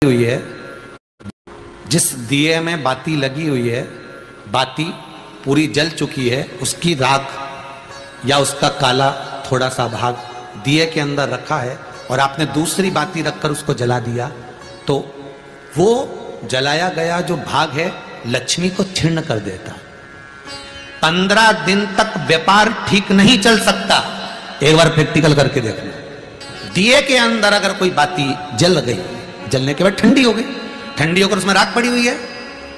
हुई है, जिस दिए में बाती लगी हुई है, बाती पूरी जल चुकी है, उसकी राख या उसका काला थोड़ा सा भाग दिए के अंदर रखा है और आपने दूसरी बाती रखकर उसको जला दिया, तो वो जलाया गया जो भाग है लक्ष्मी को छीर्ण कर देता। 15 दिन तक व्यापार ठीक नहीं चल सकता। एक बार प्रैक्टिकल करके देखना। दिए के अंदर अगर कोई बाती जल गई, जलने के बाद ठंडी हो गई, ठंडी होकर उसमें राख पड़ी हुई है,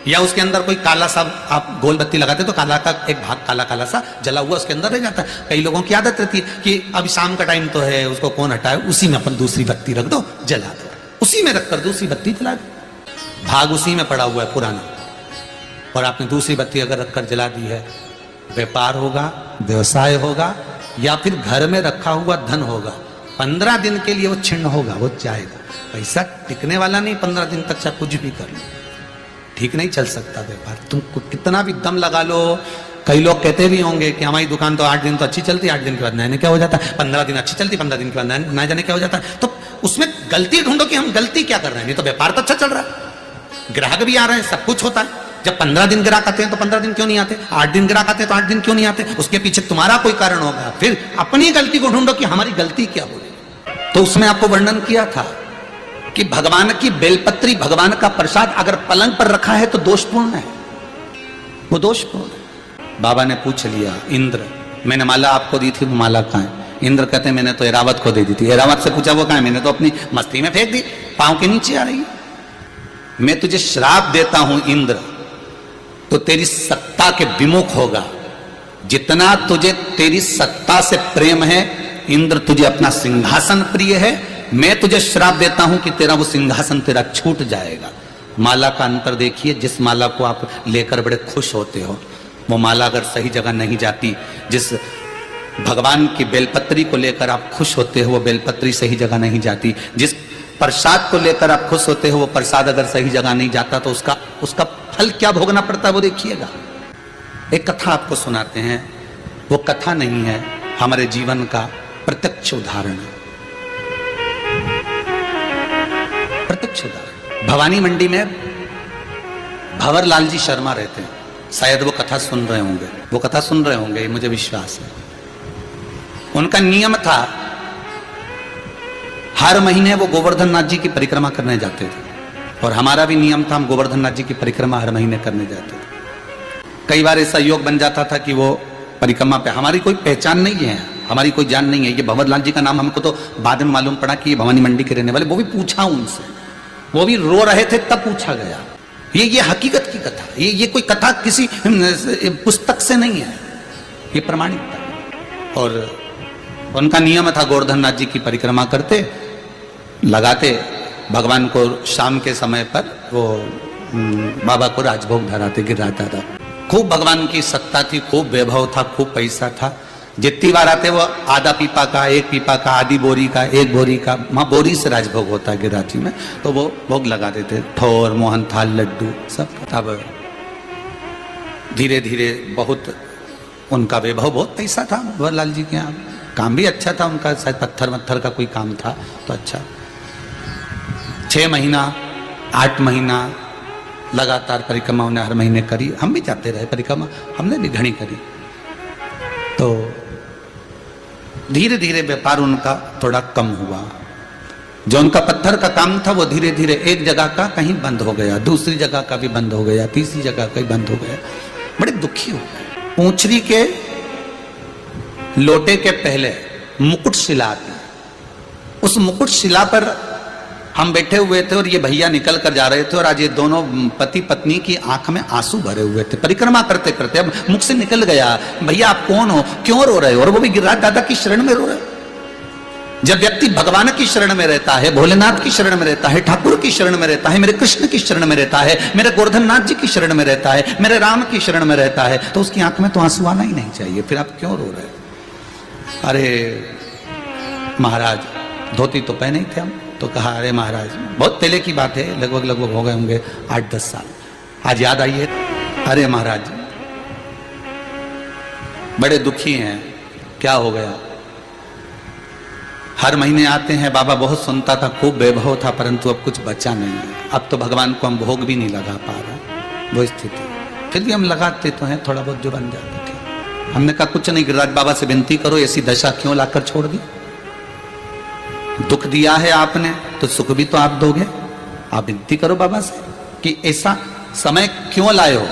या उसके अंदर कोई काला सा आप गोल बत्ती लगाते तो काला का एक भाग काला काला सा जला हुआ उसके अंदर रह जाता है। कई लोगों की आदत रहती है कि अब शाम का टाइम तो है, उसको कौन हटाए, उसी में अपन दूसरी बत्ती रख दो, जला दो, उसी में रखकर दूसरी बत्ती जला दो। भाग उसी में पड़ा हुआ है पुराना, और आपने दूसरी बत्ती अगर रखकर जला दी है, व्यापार होगा, व्यवसाय होगा, या फिर घर में रखा हुआ धन होगा। 15 दिन के लिए वो छिन्न होगा, वो जाएगा। पैसा टिकने वाला नहीं 15 दिन तक, चाहे कुछ भी कर लो, ठीक नहीं चल सकता व्यापार। तुम कितना भी दम लगा लो। कई लोग कहते भी होंगे कि हमारी दुकान तो 8 दिन तो अच्छी चलती, 8 दिन के बाद नए क्या हो जाता है, 15 दिन अच्छी चलती, 15 दिन के बाद नया जाने क्या हो जाता है। तो उसमें गलती ढूंढो कि हम गलती क्या कर रहे हैं। नहीं तो व्यापार तो अच्छा चल रहा है, ग्राहक भी आ रहे हैं, सब कुछ होता है। जब 15 दिन ग्राहक आते हैं तो 15 दिन क्यों नहीं आते, 8 दिन ग्राहक आते हैं तो 8 दिन क्यों नहीं आते। उसके पीछे तुम्हारा कोई कारण होगा। फिर अपनी गलती को ढूंढो कि हमारी गलती क्या हो रही। तो उसमें आपको वर्णन किया था कि भगवान की बेलपत्री, भगवान का प्रसाद अगर पलंग पर रखा है तो दोषपूर्ण है, वो दोषपूर्ण है। बाबा ने पूछ लिया, इंद्र मैंने माला आपको दी थी, वो माला कहाँ है। इंद्र कहते मैंने तो एरावत को दे दी थी। एरावत से पूछा वो कहाँ है, मैंने तो अपनी मस्ती में फेंक दी, पांव के नीचे आ रही। मैं तुझे श्राप देता हूं इंद्र, तो तेरी सत्ता के विमुख होगा। जितना तुझे तेरी सत्ता से प्रेम है इंद्र, तुझे अपना सिंहासन प्रिय है, मैं तुझे श्राप देता हूं कि तेरा वो सिंहासन तेरा छूट जाएगा। माला का अंतर देखिए, जिस माला को आप लेकर बड़े खुश होते हो, वो माला अगर सही जगह नहीं जाती, जिस भगवान की बेलपत्री को लेकर आप खुश होते हो, वो बेलपत्री सही जगह नहीं जाती। जिस प्रसाद को लेकर आप खुश होते हो, वो प्रसाद अगर सही जगह नहीं जाता तो उसका फल क्या भोगना पड़ता है वो देखिएगा। एक कथा आपको सुनाते हैं, वो कथा नहीं है, हमारे जीवन का प्रत्यक्ष उदाहरण है। प्रत्यक्ष उदाहरण। भवानी मंडी में भंवरलाल जी शर्मा रहते हैं, शायद वो कथा सुन रहे होंगे, वो कथा सुन रहे होंगे, मुझे विश्वास है। उनका नियम था, हर महीने वो गोवर्धन नाथ जी की परिक्रमा करने जाते थे, और हमारा भी नियम था, हम गोवर्धन नाथ जी की परिक्रमा हर महीने करने जाते थे। कई बार ऐसा योग बन जाता था कि वो परिक्रमा पे हमारी कोई पहचान नहीं है, हमारी कोई जान नहीं है। ये भंवरलाल जी का नाम हमको तो बाद में मालूम पड़ा कि ये भवानी मंडी के रहने वाले, वो भी पूछा उनसे, वो भी रो रहे थे तब पूछा गया। ये हकीकत की कथा, ये कोई कथा किसी पुस्तक से नहीं है, ये प्रमाणित था। और उनका नियम था, गोवर्धन नाथ जी की परिक्रमा करते, लगाते, भगवान को शाम के समय पर वो बाबा को राजभोग धराते, गिराता था। खूब भगवान की सत्ता थी, खूब वैभव था, खूब पैसा था। जितनी बार आते वो आधा पीपा का, एक पीपा का, आधी बोरी का, एक बोरी का, वहां बोरी से राजभोग होता है गिराती में, तो वो भोग लगा देते, ठोर, मोहन थाल, लड्डू सब। तब धीरे धीरे बहुत उनका वैभव, बहुत पैसा था भंवरलाल जी के यहाँ, काम भी अच्छा था उनका, शायद पत्थर वत्थर का कोई काम था तो अच्छा। 6 महीना 8 महीना लगातार परिक्रमा उन्हें हर महीने करी। हम भी जाते रहे परिक्रमा, हमने भी घनी करी। तो धीरे धीरे व्यापार उनका थोड़ा कम हुआ। जो उनका पत्थर का काम था वो धीरे धीरे एक जगह का कहीं बंद हो गया, दूसरी जगह का भी बंद हो गया, तीसरी जगह का भी बंद हो गया। बड़े दुखी हो गए। पूंछरी के लोटे के पहले मुकुट शिला आती, उस मुकुट शिला पर हम बैठे हुए थे और ये भैया निकल कर जा रहे थे, और आज ये दोनों पति पत्नी की आंख में आंसू भरे हुए थे परिक्रमा करते करते। अब मुख से निकल गया, भैया आप कौन हो, क्यों रो रहे हो, और वो भी गिरिराज दादा की शरण में रो रहे। जब व्यक्ति भगवान की शरण में रहता है, भोलेनाथ की शरण में रहता है, ठाकुर की शरण में रहता है, मेरे कृष्ण की शरण में रहता है, मेरे गोवर्धन नाथ जी की शरण में रहता है, मेरे राम की शरण में रहता है, तो उसकी आंख में तो आंसू आना ही नहीं चाहिए। फिर आप क्यों रो रहे हो। अरे महाराज, धोती तो पहने ही थे हम, तो कहा अरे महाराज, बहुत पहले की बात है, लगभग हो गए होंगे 8-10 साल, आज याद आई है। अरे महाराज बड़े दुखी हैं, क्या हो गया। हर महीने आते हैं, बाबा बहुत सुनता था, खूब वैभव था, परंतु अब कुछ बचा नहीं है। अब तो भगवान को हम भोग भी नहीं लगा पा रहे, वो स्थिति। फिर भी हम लगाते तो हैं, थोड़ा बहुत जो बन जाता था। हमने कहा कुछ नहीं, गिरिराज बाबा से विनती करो, ऐसी दशा क्यों लाकर छोड़ दी? दुख दिया है आपने तो सुख भी तो आप दोगे। आप विनती करो बाबा से कि ऐसा समय क्यों लाए हो,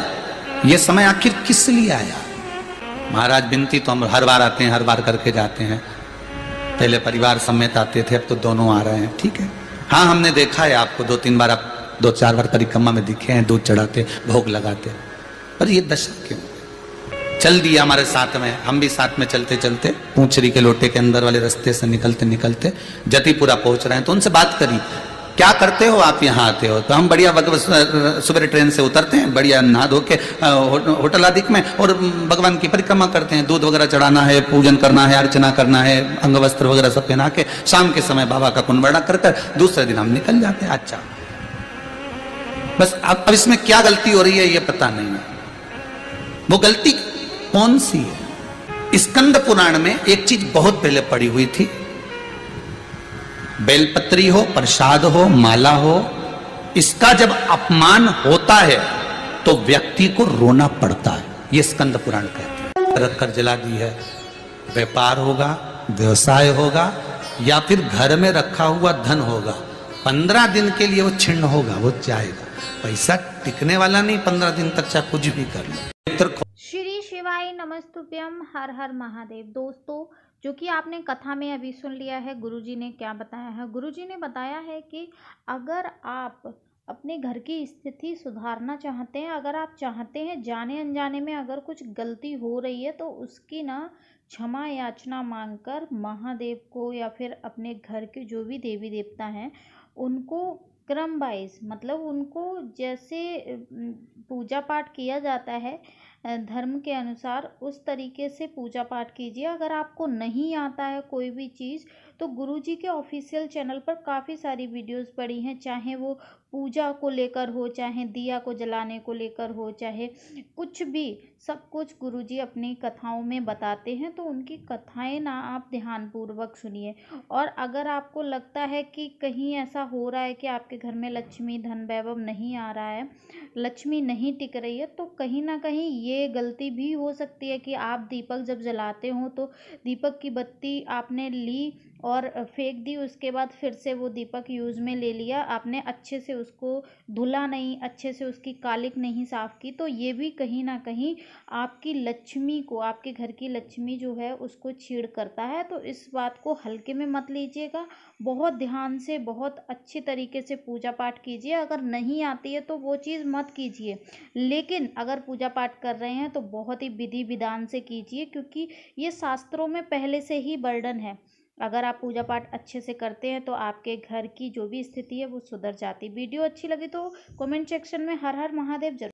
ये समय आखिर किस लिए आया? महाराज विनती तो हम हर बार आते हैं, हर बार करके जाते हैं। पहले परिवार समेत आते थे, अब तो दोनों आ रहे हैं, ठीक है। हाँ, हमने देखा है आपको 2-3 बार, आप 2-4 बार परिक्रमा में दिखे हैं, दूध चढ़ाते, भोग लगाते। पर ये दशा क्यों? चल दिया हमारे साथ में, हम भी साथ में चलते चलते पूंछरी के लोटे के अंदर वाले रास्ते से निकलते निकलते जतिपुरा पहुंच रहे हैं। तो उनसे बात करी, क्या करते हो आप यहाँ आते हो? तो हम बढ़िया सुबह ट्रेन से उतरते हैं, बढ़िया नहा धो के होटल आदि में, और भगवान की परिक्रमा करते हैं। दूध वगैरह चढ़ाना है, पूजन करना है, अर्चना करना है, अंग वस्त्र वगैरह सब पहना के शाम के समय बाबा का कुंभरणा कर दूसरे दिन हम निकल जाते हैं। अच्छा, बस अब इसमें क्या गलती हो रही है ये पता नहीं है। वो गलती कौन सी है? स्कंद पुराण में एक चीज बहुत पहले पड़ी हुई थी, बेलपत्री हो, प्रसाद हो, माला हो, इसका जब अपमान होता है तो व्यक्ति को रोना पड़ता है। ये स्कंद पुराण कहते हैं। रखकर जला दी है, व्यापार होगा, व्यवसाय होगा, या फिर घर में रखा हुआ धन होगा, 15 दिन के लिए वो छिन्न होगा, वो जाएगा। पैसा टिकने वाला नहीं 15 दिन तक, चाहे कुछ भी कर लो। श्री शिवाय नमस्तुभ्यम, हर हर महादेव। दोस्तों, जो कि आपने कथा में अभी सुन लिया है, गुरुजी ने क्या बताया है। गुरुजी ने बताया है कि अगर आप अपने घर की स्थिति सुधारना चाहते हैं, अगर आप चाहते हैं जाने अनजाने में अगर कुछ गलती हो रही है, तो उसकी ना क्षमा याचना मांगकर महादेव को या फिर अपने घर के जो भी देवी देवता हैं उनको क्रम वाइज, मतलब उनको जैसे पूजा पाठ किया जाता है धर्म के अनुसार, उस तरीके से पूजा पाठ कीजिए। अगर आपको नहीं आता है कोई भी चीज़, तो गुरुजी के ऑफिशियल चैनल पर काफ़ी सारी वीडियोस पड़ी हैं, चाहे वो पूजा को लेकर हो, चाहे दिया को जलाने को लेकर हो, चाहे कुछ भी, सब कुछ गुरुजी अपनी कथाओं में बताते हैं। तो उनकी कथाएं ना आप ध्यानपूर्वक सुनिए। और अगर आपको लगता है कि कहीं ऐसा हो रहा है कि आपके घर में लक्ष्मी धन वैभव नहीं आ रहा है, लक्ष्मी नहीं टिक रही है, तो कहीं ना कहीं ये गलती भी हो सकती है कि आप दीपक जब जलाते हो तो दीपक की बत्ती आपने ली और फेंक दी, उसके बाद फिर से वो दीपक यूज़ में ले लिया, आपने अच्छे से उसको धुला नहीं, अच्छे से उसकी कालिक नहीं साफ़ की, तो ये भी कहीं ना कहीं आपकी लक्ष्मी को, आपके घर की लक्ष्मी जो है उसको छीड़ करता है। तो इस बात को हल्के में मत लीजिएगा, बहुत ध्यान से, बहुत अच्छे तरीके से पूजा पाठ कीजिए। अगर नहीं आती है तो वो चीज़ मत कीजिए, लेकिन अगर पूजा पाठ कर रहे हैं तो बहुत ही विधि विधान से कीजिए, क्योंकि ये शास्त्रों में पहले से ही वर्णन है। अगर आप पूजा पाठ अच्छे से करते हैं तो आपके घर की जो भी स्थिति है वो सुधर जाती। वीडियो अच्छी लगी तो कमेंट सेक्शन में हर हर महादेव जरूर